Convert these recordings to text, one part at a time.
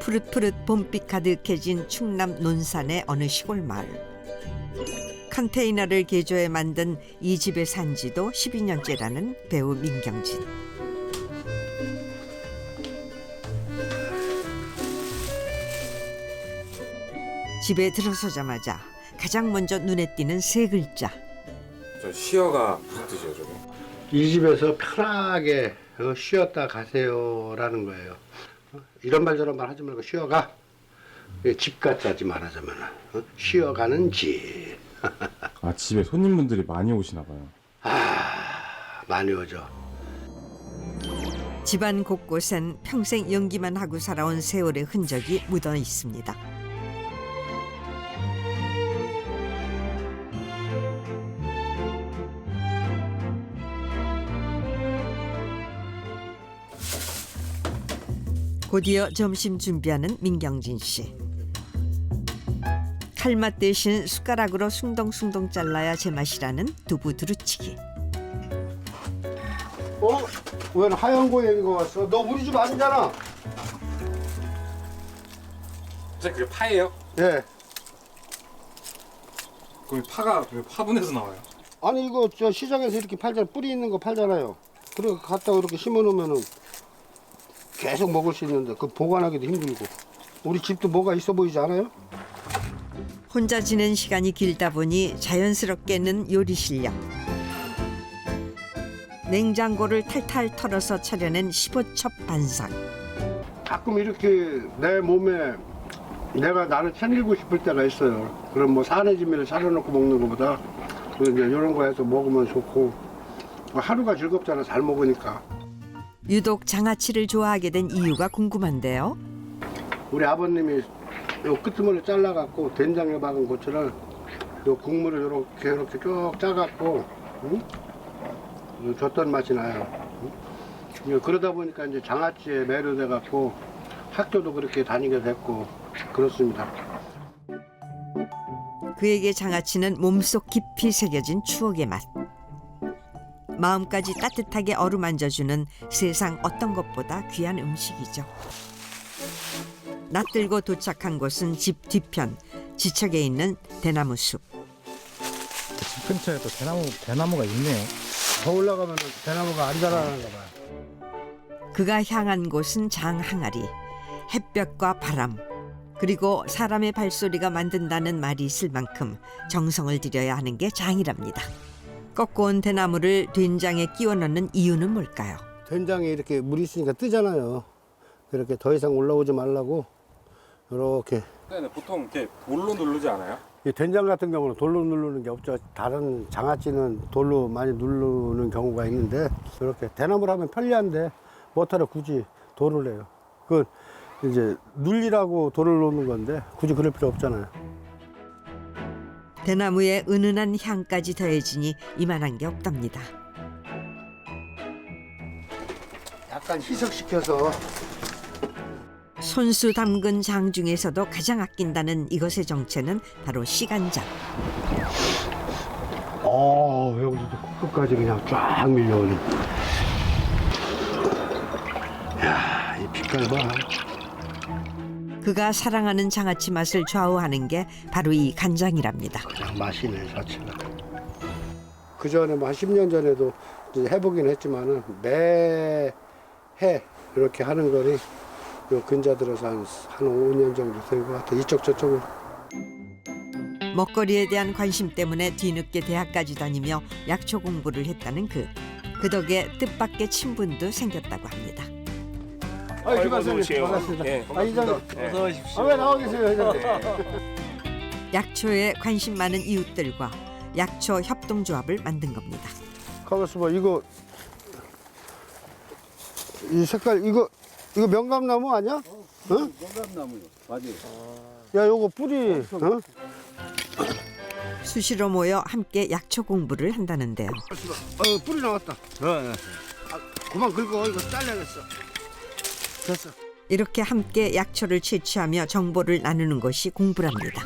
푸릇푸릇 봄빛 가득해진 충남 논산의 어느 시골 마을. 컨테이너를 개조해 만든 이 집의 산지도 12년째라는 배우 민경진. 집에 들어서자마자 가장 먼저 눈에 띄는 세 글자. 저 시어가 무슨 뜻이에요, 저게? 이 집에서 편하게 쉬었다 가세요라는 거예요. 이런 말 저런 말 하지 말고 쉬어가. 집 같자지 말하자면 쉬어가는 집. 아, 집에 손님분들이 많이 오시나 봐요. 많이 오죠. 집안 곳곳엔 평생 연기만 하고 살아온 세월의 흔적이 묻어 있습니다. 곧이어 점심 준비하는 민경진 씨. 칼맛 대신 숟가락으로 숭덩숭덩 잘라야 제맛이라는 두부 두루치기. 왜 하얀 고양이가 왔어? 너 우리 집 아니잖아. 진짜 그게 파예요? 예. 그럼 파가 왜 화분에서 나와요? 아니 이거 저 시장에서 이렇게 팔잖아. 뿌리 있는 거 팔잖아요. 그리고 갖다가 이렇게 심어놓으면은 계속 먹을 수 있는데 그 보관하기도 힘들고. 우리 집도 뭐가 있어 보이지 않아요? 혼자 지낸 시간이 길다 보니 자연스럽게 는 요리 실력. 냉장고를 탈탈 털어서 차려낸 15첩 반상. 가끔 이렇게 내 몸에 내가 나를 챙기고 싶을 때가 있어요. 그럼 뭐 사내지미를 차려놓고 먹는 것보다 이제 이런 거 해서 먹으면 좋고 하루가 즐겁잖아. 잘 먹으니까. 유독 장아찌를 좋아하게 된 이유가 궁금한데요. 우리 아버님이 요 끄트머리 잘라갖고 된장에 박은 고추를 요 국물을 이렇게 쭉 짜갖고 줬던 맛이 나요. 그러다 보니까 이제 장아찌에 매료돼갖고 학교도 그렇게 다니게 됐고 그렇습니다. 그에게 장아찌는 몸속 깊이 새겨진 추억의 맛. 마음까지 따뜻하게 어루만져주는 세상 어떤 것보다 귀한 음식이죠. 낯들고 도착한 곳은 집 뒤편, 지척에 있는 대나무 숲. 집 근처에 또 대나무가 있네요. 더 올라가면 대나무가 안 자라는가 봐요. 그가 향한 곳은 장항아리, 햇볕과 바람, 그리고 사람의 발소리가 만든다는 말이 있을 만큼 정성을 들여야 하는 게 장이랍니다. 꺾어온 대나무를 된장에 끼워 넣는 이유는 뭘까요? 된장에 이렇게 물이 있으니까 뜨잖아요. 이렇게 더 이상 올라오지 말라고 이렇게. 네, 보통 이렇게 돌로 누르지 않아요? 이 된장 같은 경우는 돌로 누르는 게 없죠. 다른 장아찌는 돌로 많이 누르는 경우가 있는데 이렇게 대나무를 하면 편리한데 뭐하러 굳이 돌을 해요. 그 이제 눌리라고 돌을 놓는 건데 굳이 그럴 필요 없잖아요. 대나무의 은은한 향까지 더해지니 이만한 게 없답니다. 약간 희석시켜서. 손수 담근 장 중에서도 가장 아낀다는 이것의 정체는 바로 시간장. 여기도 끝까지 그냥 쫙 밀려오네. 야, 이 빛깔 봐. 그가 사랑하는 장아찌 맛을 좌우하는 게 바로 이 간장이랍니다. 그냥 맛이네 자체가. 그 전에 뭐 한 10년 전에도 이제 해보긴 했지만은 매해 이렇게 하는 거니 요 근자 들어서 한 5년 정도 된 것 같아. 이쪽 저쪽은. 먹거리에 대한 관심 때문에 뒤늦게 대학까지 다니며 약초 공부를 했다는 그 덕에 뜻밖의 친분도 생겼다고 합니다. 반갑습니다. 예, 이장님. 어서 오십시오. 왜 나와 계세요, 회장님? 약초에 관심 많은 이웃들과 약초 협동조합을 만든 겁니다. 가만있어 봐. 이거 이 색깔 이거 명감나무 아니야? 응? 명감나무요. 맞아요. 야, 요거 뿌리. 수시로 모여 함께 약초 공부를 한다는데요. 뿌리 나왔다. 그만 긁어. 이거 잘라냈어. 됐어. 이렇게 함께 약초를 채취하며 정보를 나누는 것이 공부랍니다.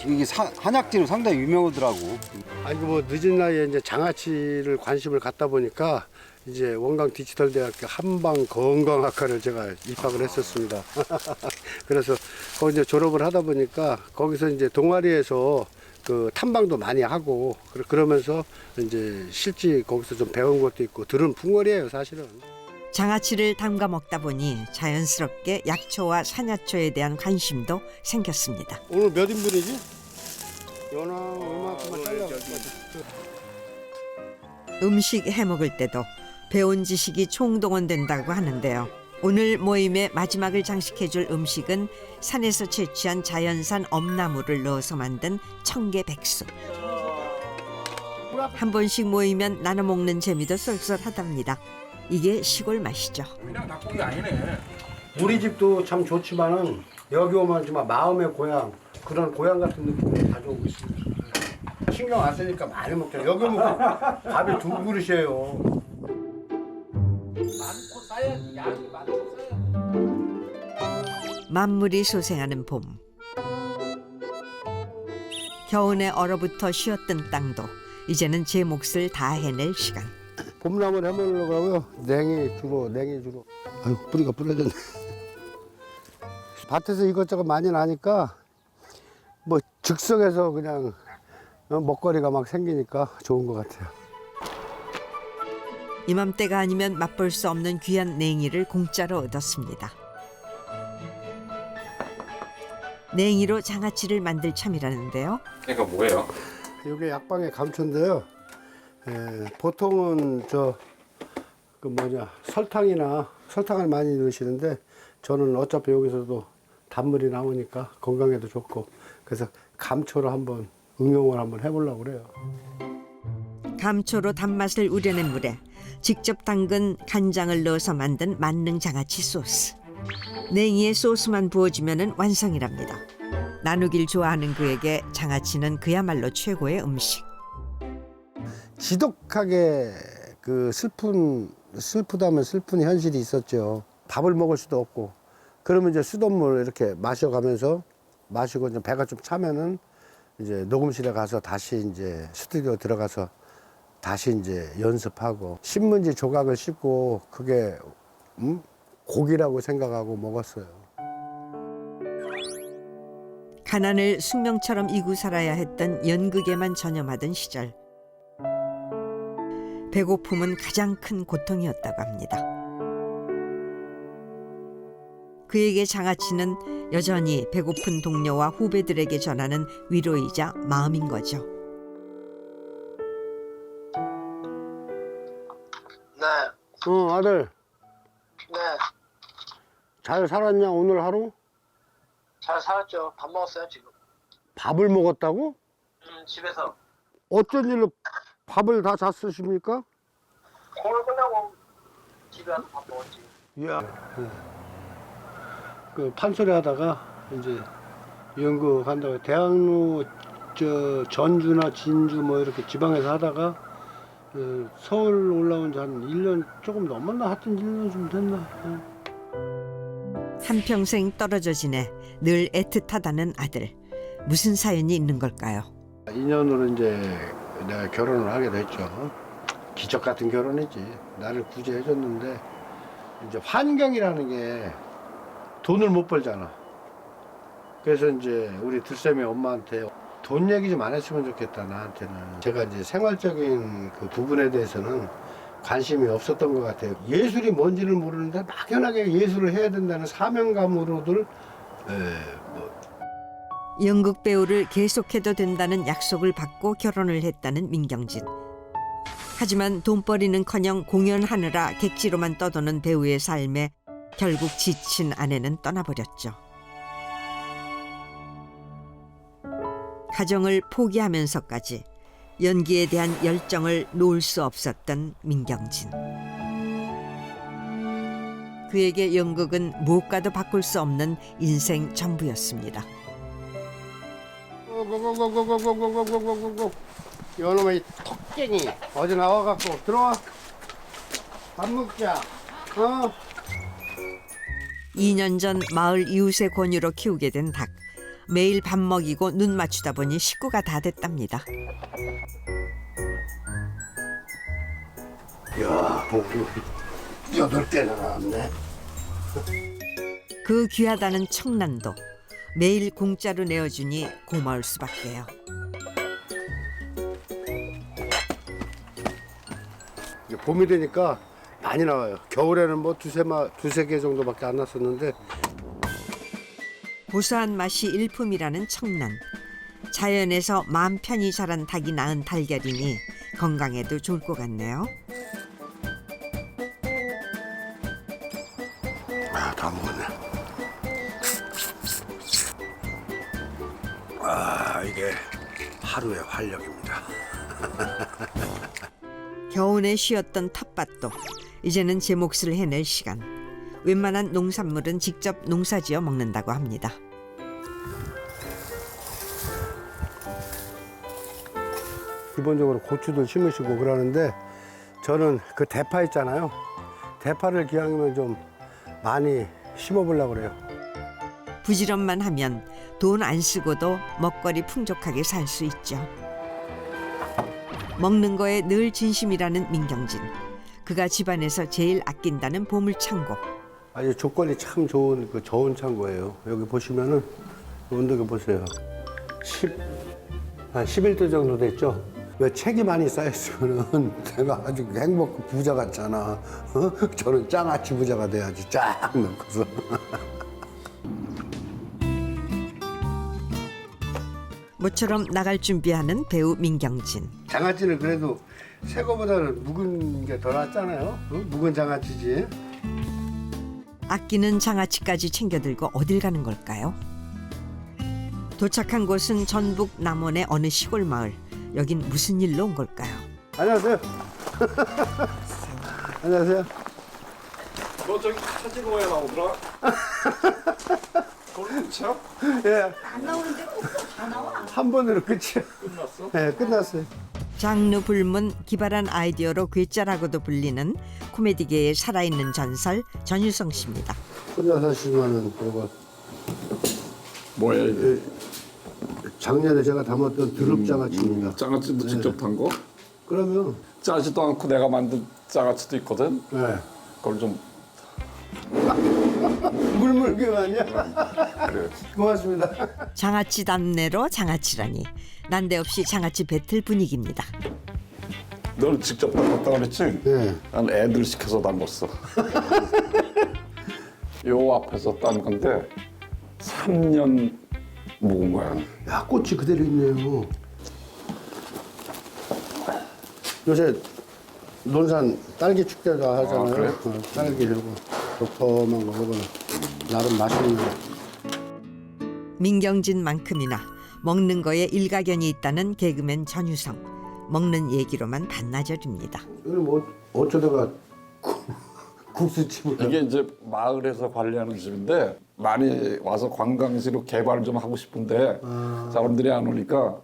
이게 한약재로 상당히 유명하더라고. 아니 뭐 늦은 나이에 이제 장아찌를 관심을 갖다 보니까 이제 원광 디지털대학교 한방건강학과를 제가 입학을 했었습니다. 그래서 거기 이제 졸업을 하다 보니까 거기서 이제 동아리에서 그 탐방도 많이 하고 그러면서 이제 실제 거기서 좀 배운 것도 있고 들은 풍월이에요, 사실은. 장아찌를 담가 먹다 보니 자연스럽게 약초와 산야초에 대한 관심도 생겼습니다. 오늘 몇 인분이지? 연하 얼마큼만 잘라. 음식 해 먹을 때도 배운 지식이 총동원된다고 하는데요. 오늘 모임의 마지막을 장식해줄 음식은 산에서 채취한 자연산 엄나무를 넣어서 만든 청개백숙. 한 번씩 모이면 나눠 먹는 재미도 쏠쏠하답니다. 이게 시골 맛이죠. 그냥 닭고기 아니네. 우리 집도 참 좋지만은 여기 오면 정말 마음의 고향, 그런 고향 같은 느낌이 가져오고 있습니다. 신경 안 쓰니까 많이 먹죠. 여기 오면 밥이 2그릇이에요. 많고 쌓여야지, 양이 많고 쌓여야지. 만물이 소생하는 봄. 겨우내 얼어붙어 쉬었던 땅도 이제는 제 몫을 다 해낼 시간. 봄나물 해먹으려고 하고요. 냉이 주로. 아유, 뿌리가 부러졌네. 밭에서 이것저것 많이 나니까 뭐 즉석에서 그냥 먹거리가 막 생기니까 좋은 것 같아요. 이맘때가 아니면 맛볼 수 없는 귀한 냉이를 공짜로 얻었습니다. 냉이로 장아찌를 만들 참이라는데요. 그러니까 뭐예요? 이게 약방의 감초인데요. 보통은 설탕을 많이 넣으시는데 저는 어차피 여기서도 단물이 나오니까 건강에도 좋고 그래서 감초로 한번 응용을 한번 해보려고 그래요. 감초로 단맛을 우려낸 물에 직접 담근 간장을 넣어서 만든 만능 장아찌 소스. 냉이에 소스만 부어주면 완성이랍니다. 나누길 좋아하는 그에게 장아찌는 그야말로 최고의 음식. 지독하게 그 슬프다면 슬픈 현실이 있었죠. 밥을 먹을 수도 없고 그러면 이제 수돗물 이렇게 마시고 이제 배가 좀 차면은 이제 녹음실에 가서 다시 이제 스튜디오 들어가서 다시 이제 연습하고 신문지 조각을 씹고 그게 고기라고 생각하고 먹었어요. 가난을 숙명처럼 이고 살아야 했던 연극에만 전념하던 시절. 배고픔은 가장 큰 고통이었다고 합니다. 그에게 장아찌는 여전히 배고픈 동료와 후배들에게 전하는 위로이자 마음인 거죠. 네, 아들 네, 잘 살았냐 오늘 하루? 잘 살았죠. 밥 먹었어요, 지금. 밥을 먹었다고? 집에서. 어쩐 일로 밥을 다 잤으십니까? 공을 끝나고 집에 와서 밥 먹었지. 이야. 그 판소리 하다가 이제 연극한다고 대학로 전주나 진주 뭐 이렇게 지방에서 하다가 서울 올라온 지 한 1년 조금 넘었나? 하여튼 1년 좀 됐나? 한평생 떨어져 지내 늘 애틋하다는 아들. 무슨 사연이 있는 걸까요? 2년으로 이제 내가 결혼을 하게 됐죠. 기적 같은 결혼이지. 나를 구제해줬는데 이제 환경이라는 게 돈을 못 벌잖아. 그래서 이제 우리 들쌤이 엄마한테 돈 얘기 좀 안 했으면 좋겠다, 나한테는. 제가 이제 생활적인 그 부분에 대해서는 관심이 없었던 것 같아요. 예술이 뭔지를 모르는데 막연하게 예술을 해야 된다는 사명감으로들 연극 배우를 계속해도 된다는 약속을 받고 결혼을 했다는 민경진. 하지만 돈벌이는커녕 공연하느라 객지로만 떠도는 배우의 삶에 결국 지친 아내는 떠나버렸죠. 가정을 포기하면서까지 연기에 대한 열정을 놓을 수 없었던 민경진. 그에게 연극은 무엇과도 바꿀 수 없는 인생 전부였습니다. 고고고고고고고고고고고고 요놈의 턱갱이 어디 나와갖고 들어와 밥 먹자. 2년 전 마을 이웃의 권유로 키우게 된 닭. 매일 밥 먹이고 눈 맞추다 보니 식구가 다 됐답니다. 이야, 복이 8개나 나왔네. 그 귀하다는 청란도 매일 공짜로 내어주니 고마울 수밖에요. 이제 봄이 되니까 많이 나와요. 겨울에는 뭐 두세 개 정도밖에 안 났었는데 고소한 맛이 일품이라는 청란. 자연에서 마음 편히 자란 닭이 낳은 달걀이니 건강에도 좋을 것 같네요. 아, 다 먹었네. 아, 이게 하루의 활력입니다. 겨우내 쉬었던 텃밭도 이제는 제 몫을 해낼 시간. 웬만한 농산물은 직접 농사지어 먹는다고 합니다. 기본적으로 고추도 심으시고 그러는데 저는 그 대파 있잖아요. 대파를 기왕이면 좀 많이 심어보려고 그래요. 부지런만 하면 돈 안 쓰고도 먹거리 풍족하게 살 수 있죠. 먹는 거에 늘 진심이라는 민경진. 그가 집안에서 제일 아낀다는 보물창고. 아주 조건이 참 좋은 그 저온 창고예요. 여기 보시면은 온도계 보세요. 한 11도 정도 됐죠. 왜 책이 많이 쌓였으면은 내가 아주 행복 부자 같잖아. 어? 저는 짱아치 부자가 돼야지. 쫙 넣고서. 모처럼 나갈 준비하는 배우 민경진. 장아찌는 그래도 새 거보다는 묵은 게 더 낫잖아요. 어? 묵은 장아찌지. 아끼는 장아찌까지 챙겨들고 어딜 가는 걸까요? 도착한 곳은 전북 남원의 어느 시골 마을. 여긴 무슨 일로 온 걸까요? 안녕하세요. 안녕하세요. 너 저기 사진 왜 나오더라? 돌무쳐? 예. 안 나오는데 꼭 다 나와. 한 번으로 끝이야. 끝났어? 네, 끝났어요. 장르 불문 기발한 아이디어로 괴짜라고도 불리는 코미디계의 살아있는 전설 전유성 씨입니다. 혼자 사시면은 그거 뭐야 이게? 작년에 제가 담았던 드럽장아찌입니다. 장아찌도 직접 탄 거? 그러면 짜지도 않고 내가 만든 장아찌도 있거든? 네. 그걸 좀 물물교 아니야? 그래. 고맙습니다. 장아찌 담내로 장아찌라니 난데없이 장아찌 배틀 분위기입니다. 널 직접 담았다 그랬지? 네. 난 애들 시켜서 담았어. 요 앞에서 딴 건데 3년 묵은 거야. 야, 꽃이 그대로 있네요. 요새 논산 딸기 축제도 하잖아요. 아, 그래? 딸기 이러고 도톰한 거 먹으면 나름 맛있는 거. 민경진만큼이나 먹는 거에 일가견이 있다는 개그맨 전유성. 먹는 얘기로만 반나절입니다. 여기 뭐 어쩌다가 국수집을 이게 이제 마을에서 관리하는 집인데 많이 와서 관광지로 개발 좀 하고 싶은데 사람들이 안 오니까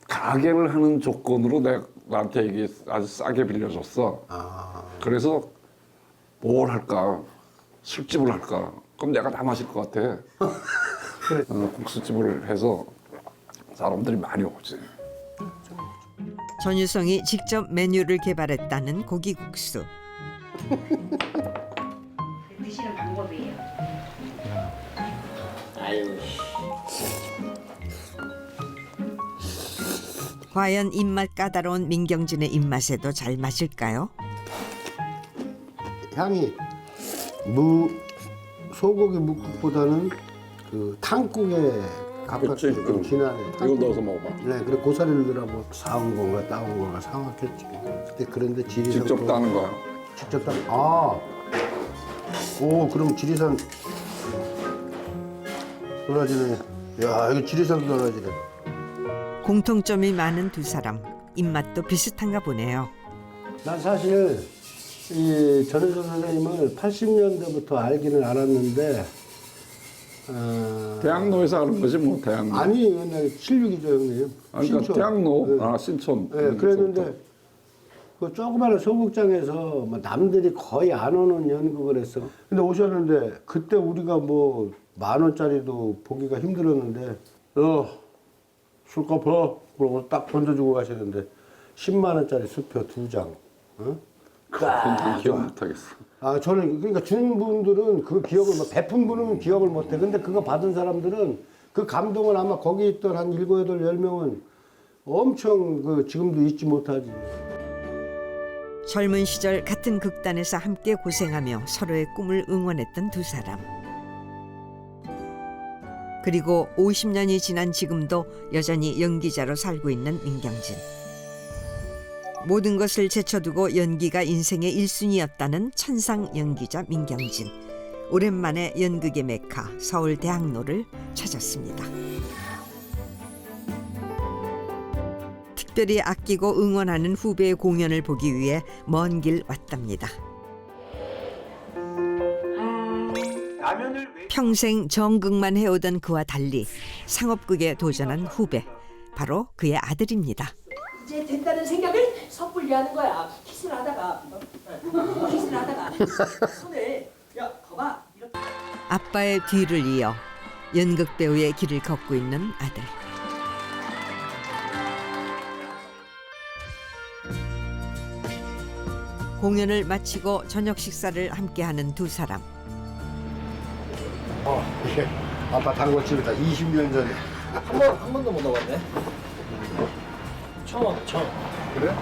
가게를 하는 조건으로 나한테 이게 아주 싸게 빌려줬어. 그래서 뭘 할까? 술집을 할까? 그럼 내가 다 마실 것 같아. 그래. 국수집을 해서 사람들이 많이 오지. 전유성이 직접 메뉴를 개발했다는 고기국수. 드시는 방법이에요. 과연 입맛 까다로운 민경진의 입맛에도 잘 맞을까요? 향이 소고기 묵국보다는 그 탕국에 가깝게 그치, 좀 진하네. 이거 넣어서 먹어봐. 네, 그래 고사리들하고 사온 건가 따온 건가 상확했지. 근데 그런데 지리산 직접 따는 거야. 직접 따. 아, 오, 그럼 지리산 떨어지네. 야, 이거 지리산도 떨어지네. 공통점이 많은 두 사람. 입맛도 비슷한가 보네요. 난 사실 이 전효선 선생님을 80년대부터 알기는 알았는데 대학로에서 하는 거지 뭐 대학로. 아니 옛날 76이죠 형님. 아니, 그러니까 대학로, 네. 신촌. 네, 그랬는데 그 조그마한 소극장에서 뭐 남들이 거의 안 오는 연극을 했어. 근데 오셨는데 그때 우리가 뭐 10,000원짜리도 보기가 힘들었는데 술 갚아 그러고 딱 던져주고 가시는데 10만 원짜리 수표 2장. 어? 기억 못하겠어. 아, 저는 그러니까 준 분들은 그 기억을 베푼 분은 기억을 못해. 근데 그거 받은 사람들은 그 감동을 아마 거기 있던 한 7, 8, 10명은 엄청 그 지금도 잊지 못하지. 젊은 시절 같은 극단에서 함께 고생하며 서로의 꿈을 응원했던 두 사람. 그리고 50년이 지난 지금도 여전히 연기자로 살고 있는 민경진. 모든 것을 제쳐두고 연기가 인생의 1순위였다는 천상 연기자 민경진. 오랜만에 연극의 메카 서울대학로를 찾았습니다. 특별히 아끼고 응원하는 후배의 공연을 보기 위해 먼 길 왔답니다. 평생 정극만 해오던 그와 달리 상업극에 도전한 후배, 바로 그의 아들입니다. 이제 된다는 생각을 섣불리 하는 거야. 키스를 하다가 손을 야 거봐 이렇게. 아빠의 뒤를 이어 연극 배우의 길을 걷고 있는 아들. 공연을 마치고 저녁 식사를 함께하는 두 사람. 이게 아빠 단골집이다. 20년 전에. 한 번도 못 와봤네. 처음. 그래?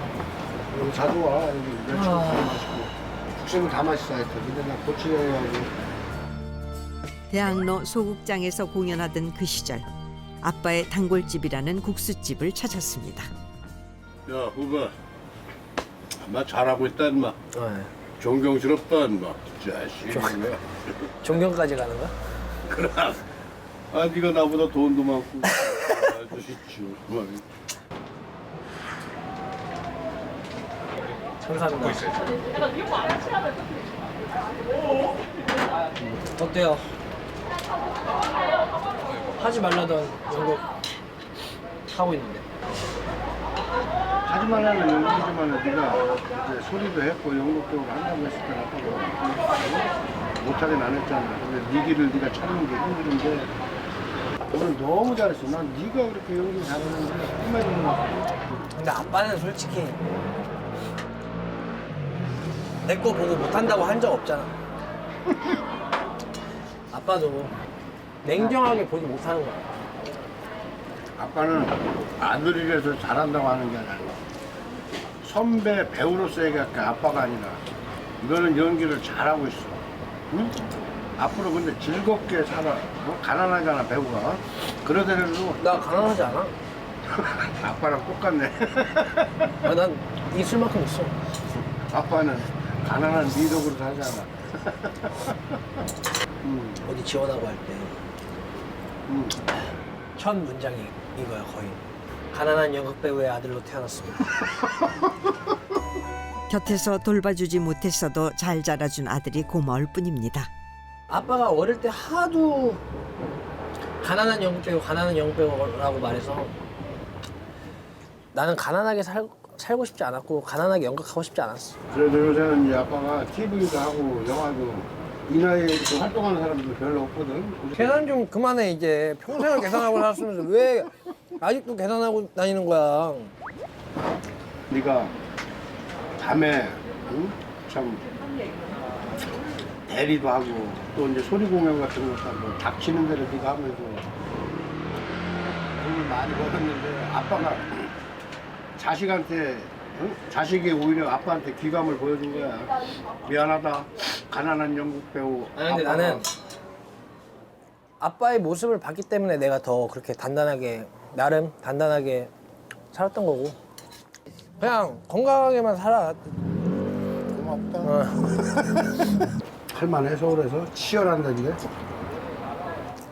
여기 자주 와. 여기 멸치 맛있고. 국수는 다 맛있어 하여튼. 근데 나 고추장하고. 대학로 소극장에서 공연하던 그 시절 아빠의 단골집이라는 국수집을 찾았습니다. 야, 후배. 아마 잘하고 있다, 인마. 존경스럽다, 인마. 자식. 존경까지 가는 거야? 그럼. 아, 네가 나보다 돈도 많고. 아주 정말. 감사합니다. 어때요? 하지 말라던 연극 하고 있는데. 하지 말라는 연극이지만 네가 이제 소리도 했고 연극배우를 한다고 했을 때 아빠가 못하긴 안 했잖아. 근데 네 길을 네가 찾는 게 힘들은데 오늘 너무 잘했어. 난 네가 그렇게 연기 잘하는데 한마디도 못. 근데 아빠는 솔직히 내 거 보고 못한다고 한 적 없잖아. 아빠도 냉정하게 보지 못하는 거야. 아빠는 아들이라서 잘한다고 하는 게 아니라 선배 배우로서 얘기할게. 아빠가 아니라 이거는 연기를 잘하고 있어. 응? 앞으로 근데 즐겁게 살아. 가난하잖아 배우가. 그러더라도 나 가난하지 않아. 아빠랑 똑같네. 아, 난 있을 만큼 있어. 아빠는 가난한 미덕으로 살잖아. 어디 지원하고 할 때 첫 문장이 이거야 거의. 가난한 연극 배우의 아들로 태어났습니다. 곁에서 돌봐주지 못했어도 잘 자라준 아들이 고마울 뿐입니다. 아빠가 어릴 때 하도 가난한 연극 배우라고 말해서 나는 가난하게 살고 싶지 않았고 가난하게 연극하고 싶지 않았어. 그래도 요새는 이제 아빠가 TV도 하고 영화도 이 나이에 이렇게 활동하는 사람도 별로 없거든. 계산 좀 그만해 이제. 평생을 계산하고 살았으면서 왜 아직도 계산하고 다니는 거야. 네가 밤에 응? 참 대리도 하고 또 이제 소리 공연 같은 것도 하고 닥치는 대로 네가 하면서 돈을 많이 벌었는데 아빠가 자식한테 응? 자식이 오히려 아빠한테 귀감을 보여준 거야. 미안하다. 가난한 연극 배우. 아니 근데 아빠가 나는 아빠의 모습을 봤기 때문에 내가 더 그렇게 나름 단단하게 살았던 거고. 그냥 건강하게만 살아. 고맙다. 할만해 서울에서 치열한다는데.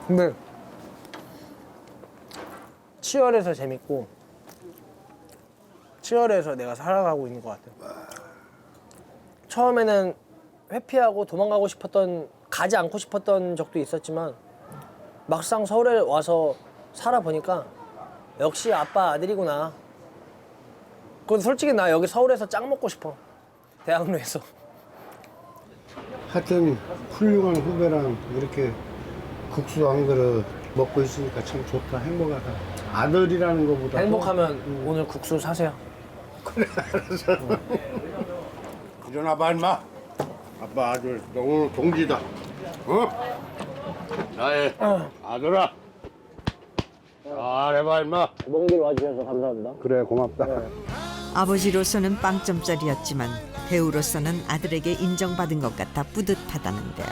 근데 치열해서 재밌고 치열해서 내가 살아가고 있는 것 같아. 처음에는 회피하고 도망가고 가지 않고 싶었던 적도 있었지만 막상 서울에 와서 살아보니까 역시 아빠 아들이구나. 그건 솔직히 나 여기 서울에서 짱 먹고 싶어. 대학로에서. 하여튼 훌륭한 후배랑 이렇게 국수 한 그릇 먹고 있으니까 참 좋다. 행복하다. 아들이라는 것보다 행복하면 오늘 국수 사세요. 그래, 알았어. 일어나봐 임마. 아빠 아들 너 오늘 동지다. 어? 나의 아들아. 잘해봐 임마. 먼 길 와주셔서 감사합니다. 그래 고맙다. 아버지로서는 빵점짜리였지만 배우로서는 아들에게 인정받은 것 같아 뿌듯하다는데요.